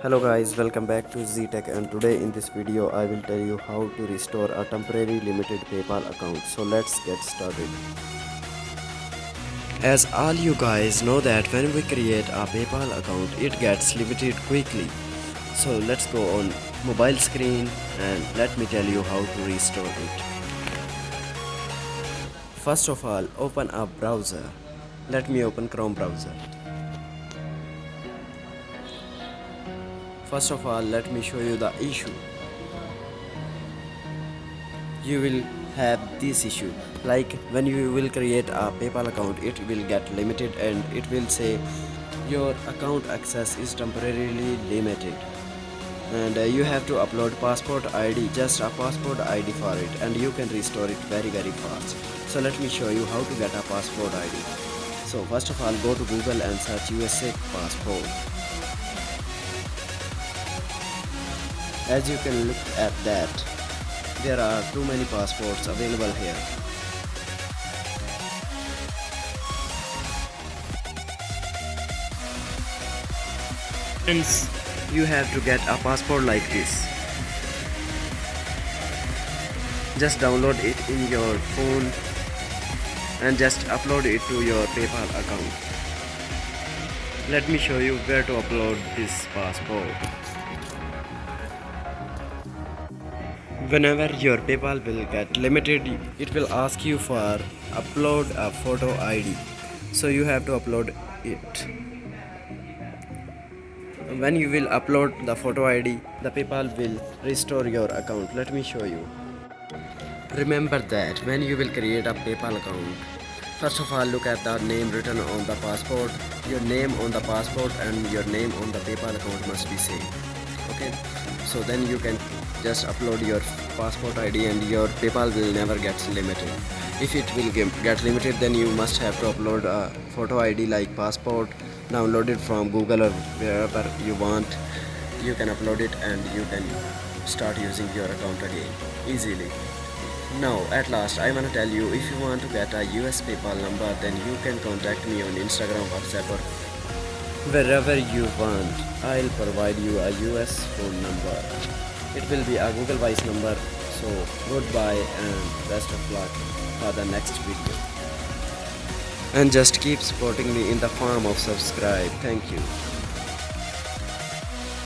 Hello guys, welcome back to ZTech, and today in this video I will tell you how to restore a temporary limited PayPal account. So let's get started. As all you guys know that when we create a PayPal account it gets limited quickly. So let's go on mobile screen and let me tell you how to restore it. First of all, open a browser. Let me open Chrome browser. First of all, let me show you the issue. You will have this issue, like when you will create a PayPal account it will get limited and it will say your account access is temporarily limited, and you have to upload passport ID, just a passport ID for it, and you can restore it very fast. So let me show you how to get a passport ID. So first of all, go to Google and search USA passport. As you can look at that, there are too many passports available here. Hence, you have to get a passport like this. Just download it in your phone and just upload it to your PayPal account. Let me show you where to upload this passport. Whenever your PayPal will get limited, it will ask you for upload a photo ID. So you have to upload it. When you will upload the photo ID, the PayPal will restore your account. Let me show you. Remember that when you will create a PayPal account, first of all look at the name written on the passport. Your name on the passport and your name on the PayPal account must be same. Okay, so then you can just upload your passport ID and your PayPal will never get limited. If it will get limited, then you must have to upload a photo ID like passport, download it from Google or wherever you want. You can upload it and you can start using your account again easily. Now at last I want to tell you, if you want to get a US PayPal number, then you can contact me on Instagram, WhatsApp or wherever you want. I'll provide you a US phone number. It will be a Google Voice number. So goodbye and best of luck for the next video. And just keep supporting me in the form of subscribe. Thank you.